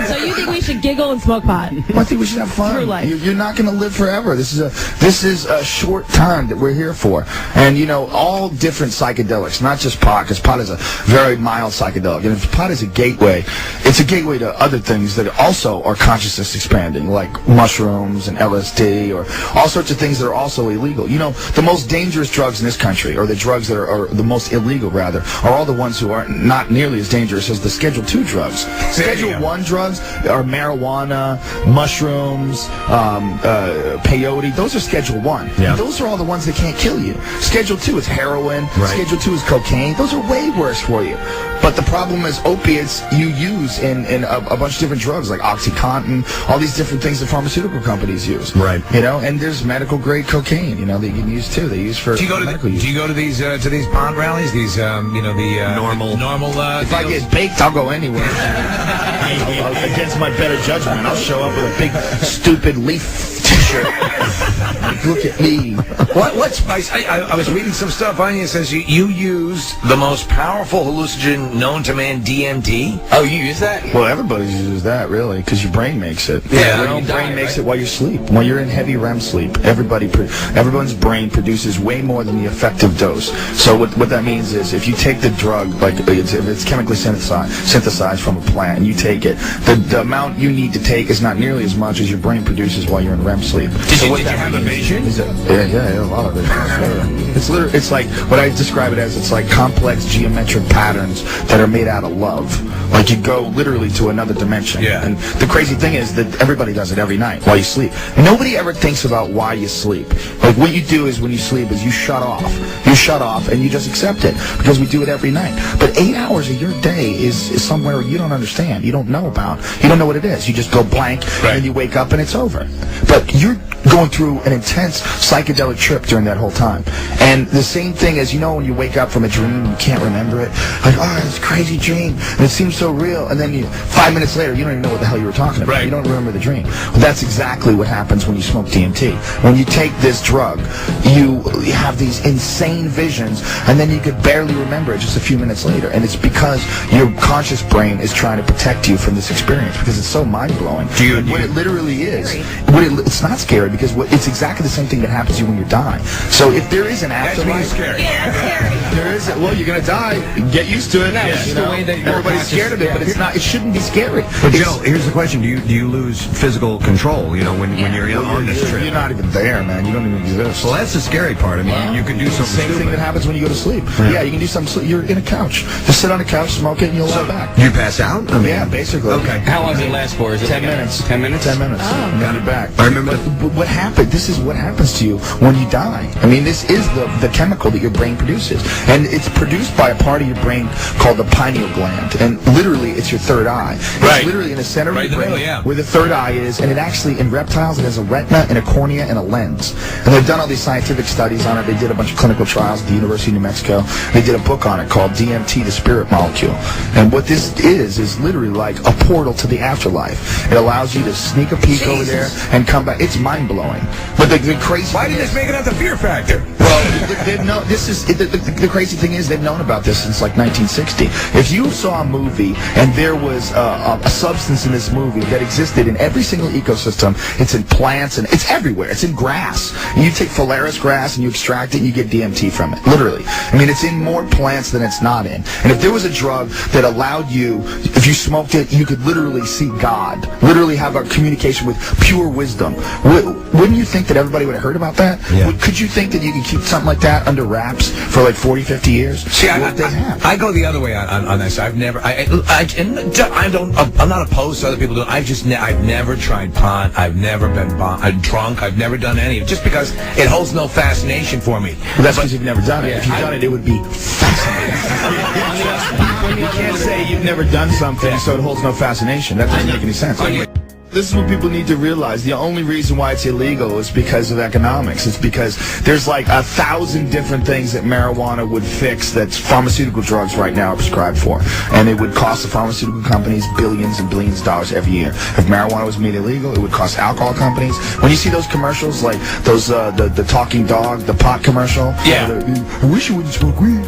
So you think we should giggle and smoke pot? Well, I think we should have fun. Through life. You're not going to live forever. This is a short time that we're here for. And, you know, all different psychedelics, not just pot, because pot is a very mild psychedelic. And if pot is a gateway, it's a gateway to other things that also are consciousness expanding, like mushrooms and LSD or all sorts of things that are also illegal. You know, the most dangerous drugs in this country, or the drugs that are the most illegal, rather, are all the ones who are not nearly as dangerous as the Schedule II drugs. Schedule I drugs are marijuana, mushrooms, peyote. Those are Schedule I. Yeah. Those are all the ones that can't kill you. Schedule II is heroin. Right. Schedule II is cocaine. Those are way worse for you. But the problem is opiates you use in a bunch of different drugs like OxyContin, all these different things that pharmaceutical companies use. Right. You know, and there's medical grade cocaine, you know, that you can use too. They use for medical use. Do you go to these pot rallies? These you know, the normal. If I get baked, I'll go anywhere. Against my better judgment, I'll show up with a big stupid leaf T-shirt. Like, look at me. What's spice? I was reading some stuff on you. It says you use the most powerful hallucinogen known to man, DMT. Oh, you use that? Well, everybody uses that, really, because your brain makes it. Yeah, your brain makes it while you sleep. While you're in heavy REM sleep, everyone's brain produces way more than the effective dose. So what that means is, if you take the drug, like if it's chemically synthesized from a plant, and you take it, the amount you need to take is not nearly as much as your brain produces while you're in REM sleep. Did you have a vision? Yeah, a lot of visions. It's like what I describe it as. It's like complex geometric patterns that are made out of love. Like you go literally to another dimension. Yeah. And the crazy thing is that everybody does it every night while you sleep. Nobody ever thinks about why you sleep. Like what you do is when you sleep is you shut off. You shut off and you just accept it because we do it every night. But 8 hours of your day is somewhere you don't understand. You don't know about. You don't know what it is. You just go blank and then you wake up and it's over. But you're going through an intense psychedelic trip during that whole time. And the same thing as, you know, when you wake up from a dream, you can't remember it. Like, oh, it's a crazy dream, and it seems so real. And then 5 minutes later, you don't even know what the hell you were talking about. Right. You don't remember the dream. Well, that's exactly what happens when you smoke DMT. When you take this drug, you have these insane visions, and then you could barely remember it just a few minutes later. And it's because your conscious brain is trying to protect you from this experience because it's so mind-blowing. What it literally is, it's not scary because it's exactly the same thing that happens to you when you die. So if there is an afterlife, scary. Yeah, scary. There is. Well, you're gonna die. Get used to it. Yeah, you know? The way that everybody's scared of it, but it's not. It shouldn't be scary. But Joe, here's the question: Do you lose physical control? You know, when you're on this trip, you're not even there, man. You don't even exist. Well, that's the scary part. I mean, you can do something. Same thing that happens when you go to sleep. Yeah, you can do something. You're in a couch. Just sit on a couch, smoke it, and you'll lie back. You pass out? I mean, yeah, basically. Okay. How long does it last for? Is it 10 minutes? 10 minutes? 10 minutes. Oh. And then you're back. I remember. But what happened? This is what happens to you when you die. I mean, this is the chemical that your brain produces, and it's produced by a part of your brain called the pineal gland, and literally it's your third eye. It's literally in the center of your brain where the third eye is, and it actually, in reptiles, it has a retina and a cornea and a lens. And they've done all these scientific studies on it. They did a bunch of clinical trials at the University of New Mexico. They did a book on it called DMT, the Spirit Molecule. And what this is literally like a portal to the afterlife. It allows you to sneak a peek over there and come back. It's mind-blowing. But the crazy Why didn't this make it out the Fear Factor? Well, they've known, the crazy thing is they've known about this since like 1960. If you saw a movie and there was a substance in this movie that existed in every single ecosystem, it's in plants and it's everywhere. It's in grass. And you take phalaris grass and you extract it and you get DMT from it. Literally. I mean, it's in more plants than it's not in. And if there was a drug that allowed you, if you smoked it, you could literally see God. Literally have a communication with pure wisdom. Wouldn't you think that everybody would have heard about that? Yeah. Not you think that you can keep something like that under wraps for like 40, 50 years? See, I go the other way on this. I'm not opposed to other people doing it. I've never tried pot. I've never been drunk. I've never done any of it, just because it holds no fascination for me. Well, that's because you've never done it. If you've done it, it would be fascinating. You can't say you've never done something so it holds no fascination. That doesn't make any sense. this is what people need to realize. The only reason why it's illegal is because of economics. It's because there's like 1,000 different things that marijuana would fix that pharmaceutical drugs right now are prescribed for. And it would cost the pharmaceutical companies billions and billions of dollars every year. If marijuana was made illegal, it would cost alcohol companies. When you see those commercials, like those, the talking dog, the pot commercial. Yeah. I wish you wouldn't smoke weed.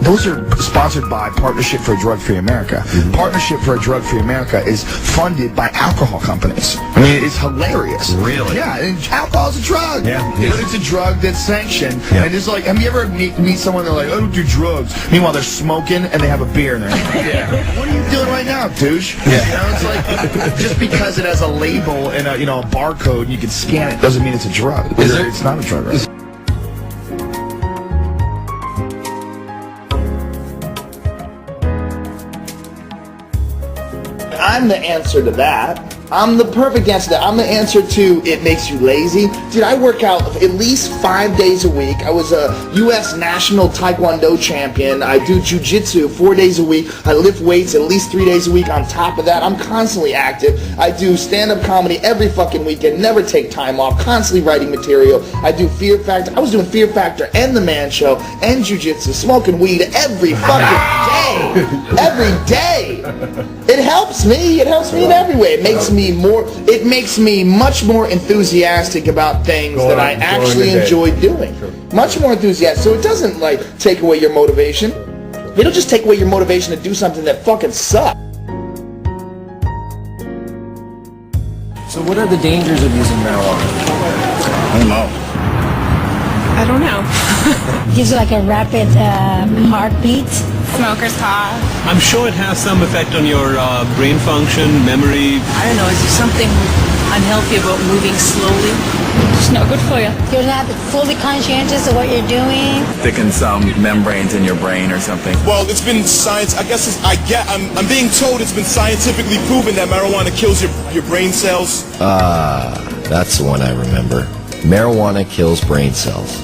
Those are sponsored by Partnership for a Drug-Free America. Partnership for a Drug-Free America is funded by alcohol companies. I mean, it's hilarious. Really? Yeah, and alcohol's a drug. Yeah. But it's a drug that's sanctioned. Yeah. And it's like, have you ever meet someone that's like, I don't do drugs. Meanwhile, they're smoking and they have a beer in their hand. Yeah. What are you doing right now, douche? Yeah. You know, it's like, just because it has a label and a barcode and you can scan it doesn't mean it's a drug. It's not a drug, right? I'm the answer to that. I'm the perfect answer to that. I'm the answer to it makes you lazy. Dude, I work out at least 5 days a week. I was a U.S. national taekwondo champion. I do jiu-jitsu 4 days a week. I lift weights at least 3 days a week. On top of that, I'm constantly active. I do stand-up comedy every fucking weekend. Never take time off. Constantly writing material. I do Fear Factor. I was doing Fear Factor and The Man Show and jiu-jitsu, smoking weed every fucking day. Every day. It helps me. It helps me in every way. It makes me much more enthusiastic about things that I actually enjoy doing. Much more enthusiastic. So it doesn't like take away your motivation. It'll just take away your motivation to do something that fucking sucks. So what are the dangers of using marijuana? I don't know. Gives you like a rapid heartbeat. Smoker's cough. I'm sure it has some effect on your brain function, memory. I don't know, is there something unhealthy about moving slowly? It's no good for you. You're not fully conscientious of what you're doing. Thicken some membranes in your brain or something. Well, it's been science. I guess I'm being told it's been scientifically proven that marijuana kills your brain cells. That's the one I remember. Marijuana kills brain cells.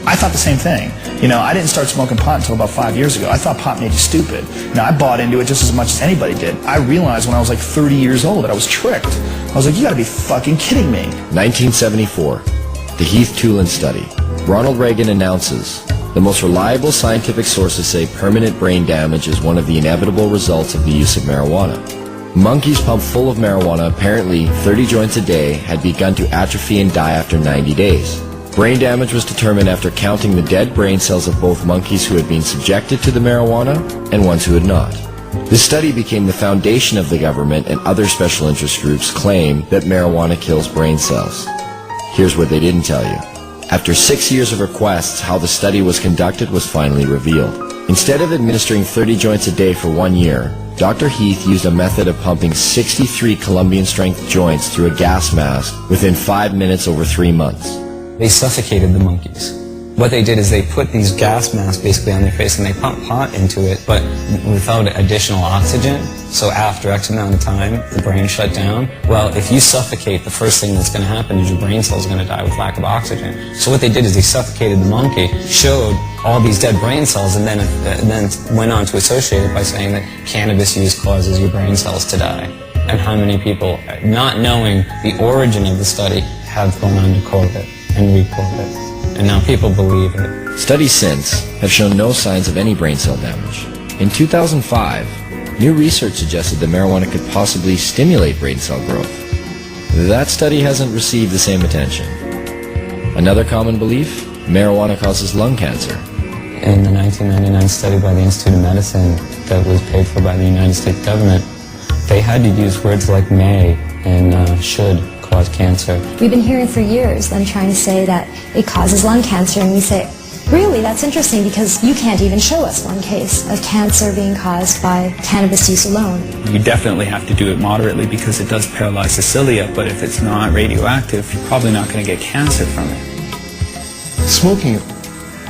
I thought the same thing. You know, I didn't start smoking pot until about 5 years ago. I thought pot made you stupid. You know, I bought into it just as much as anybody did. I realized when I was like 30 years old that I was tricked. I was like, you gotta be fucking kidding me. 1974, the Heath Tulin study. Ronald Reagan announces, the most reliable scientific sources say permanent brain damage is one of the inevitable results of the use of marijuana. Monkeys pumped full of marijuana, apparently 30 joints a day, had begun to atrophy and die after 90 days. Brain damage was determined after counting the dead brain cells of both monkeys who had been subjected to the marijuana and ones who had not. This study became the foundation of the government, and other special interest groups claim that marijuana kills brain cells. Here's what they didn't tell you. After 6 years of requests, how the study was conducted was finally revealed. Instead of administering 30 joints a day for 1 year, Dr. Heath used a method of pumping 63 Colombian-strength joints through a gas mask within 5 minutes over 3 months. They suffocated the monkeys. What they did is they put these gas masks basically on their face and they pumped pot into it, but without additional oxygen. So after X amount of time, the brain shut down. Well, if you suffocate, the first thing that's going to happen is your brain cells are going to die with lack of oxygen. So what they did is they suffocated the monkey, showed all these dead brain cells, and then went on to associate it by saying that cannabis use causes your brain cells to die. And how many people, not knowing the origin of the study, have gone on to quote it and re-quote it. And now people believe it. Studies since have shown no signs of any brain cell damage. In 2005, new research suggested that marijuana could possibly stimulate brain cell growth. That study hasn't received the same attention. Another common belief, marijuana causes lung cancer. In the 1999 study by the Institute of Medicine that was paid for by the United States government, they had to use words like may and should cause cancer. We've been hearing for years them trying to say that it causes lung cancer, and we say, really, that's interesting because you can't even show us one case of cancer being caused by cannabis use alone. You definitely have to do it moderately because it does paralyze the cilia, but if it's not radioactive, you're probably not going to get cancer from it. Smoking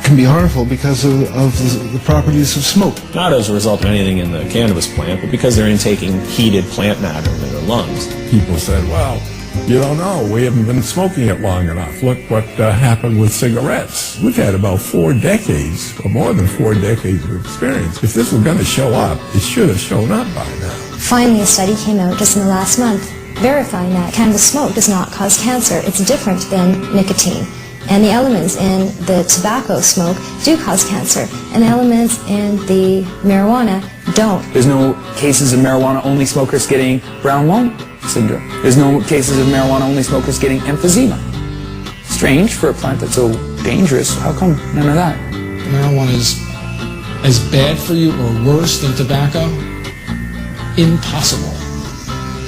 can be harmful because of the properties of smoke. Not as a result of anything in the cannabis plant, but because they're intaking heated plant matter into their lungs. People said, well, you don't know, we haven't been smoking it long enough. Look what happened with cigarettes. We've had about 4 decades, or more than 4 decades of experience. If this was going to show up, it should have shown up by now. Finally, a study came out just in the last month verifying that cannabis smoke does not cause cancer. It's different than nicotine. And the elements in the tobacco smoke do cause cancer, and the elements in the marijuana don't. There's no cases of marijuana-only smokers getting brown lung syndrome. There's no cases of marijuana-only smokers getting emphysema. Strange for a plant that's so dangerous. How come none of that? Marijuana is as bad for you or worse than tobacco? Impossible.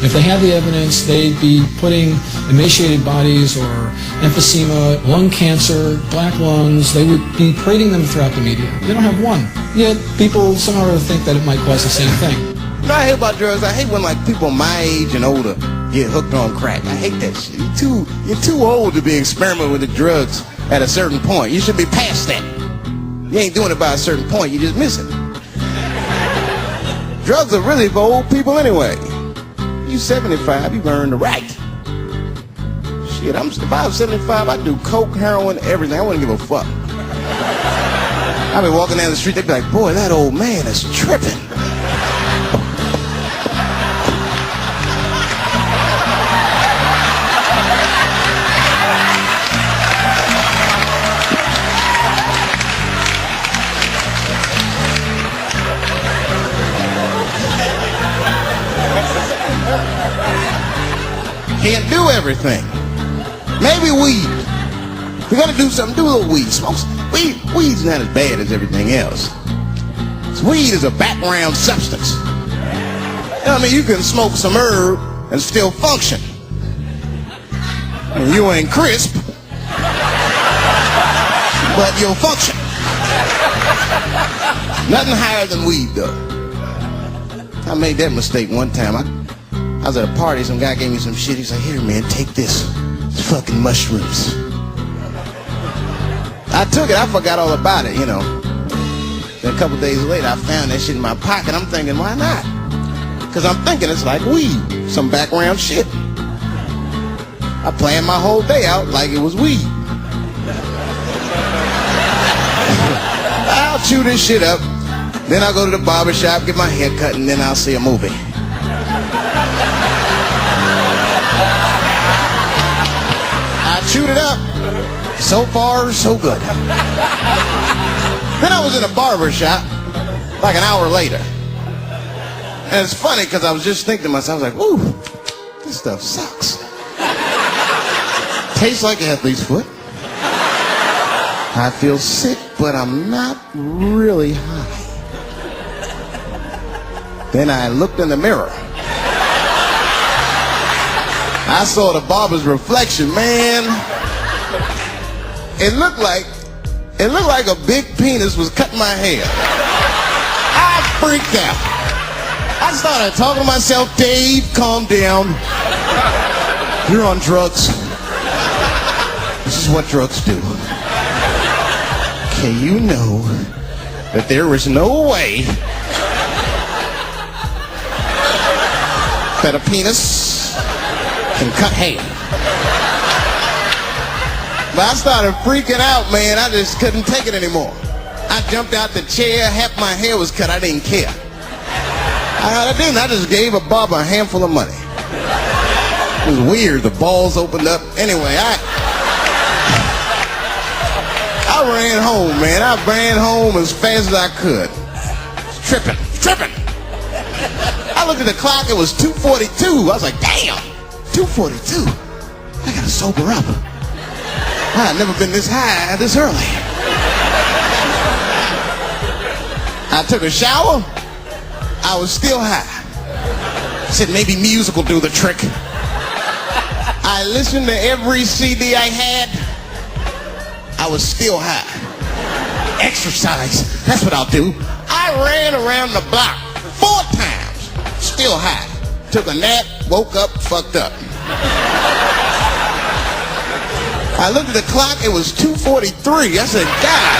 If they had the evidence, they'd be putting emaciated bodies or emphysema, lung cancer, black lungs, they would be parading them throughout the media. They don't have one. Yet people somehow or other think that it might cause the same thing. You know, I hate about drugs, I hate when like people my age and older get hooked on crack. I hate that shit. You're too old to be experimenting with the drugs at a certain point. You should be past that. You ain't doing it by a certain point, you just miss it. Drugs are really for old people anyway. You 75, you've earned the right. Shit, if I was 75, I'd do coke, heroin, everything. I wouldn't give a fuck. I'd be walking down the street, they'd be like, boy, that old man is tripping. Can't do everything. Maybe weed. If you're gonna do something, do a little weed. Smoke some. Weed's not as bad as everything else. Weed is a background substance. You know what I mean? You can smoke some herb and still function. And you ain't crisp, but you'll function. Nothing higher than weed, though. I made that mistake one time. I was at a party, some guy gave me some shit. He's like, here, man, take this. It's fucking mushrooms. I took it. I forgot all about it, you know. Then a couple days later, I found that shit in my pocket. I'm thinking, why not? Because I'm thinking it's like weed, some background shit. I planned my whole day out like it was weed. I'll chew this shit up. Then I'll go to the barber shop, get my hair cut, and then I'll see a movie. I chewed it up. So far, so good. Then I was in a barber shop like an hour later. And it's funny because I was just thinking to myself, I was like, ooh, this stuff sucks. Tastes like athlete's foot. I feel sick, but I'm not really high. Then I looked in the mirror. I saw the barber's reflection, man. It looked like a big penis was cutting my hair. I freaked out. I started talking to myself, Dave, calm down. You're on drugs. This is what drugs do. Okay, you know that there is no way that a penis can cut hair. But I started freaking out, man. I just couldn't take it anymore. I jumped out the chair, half my hair was cut, I didn't care. I didn't, I just gave a barber a handful of money. It was weird, the balls opened up. Anyway, I ran home, man. I ran home as fast as I could. Tripping. I looked at the clock, it was 2:42. I was like, damn, 2:42. I gotta sober up. I've never been this high this early. I took a shower. I was still high. I said maybe music will do the trick. I listened to every CD I had. I was still high. Exercise, that's what I'll do. I ran around the block 4 times, still high. Took a nap, woke up, fucked up. I looked at the clock, it was 2:43. I said, God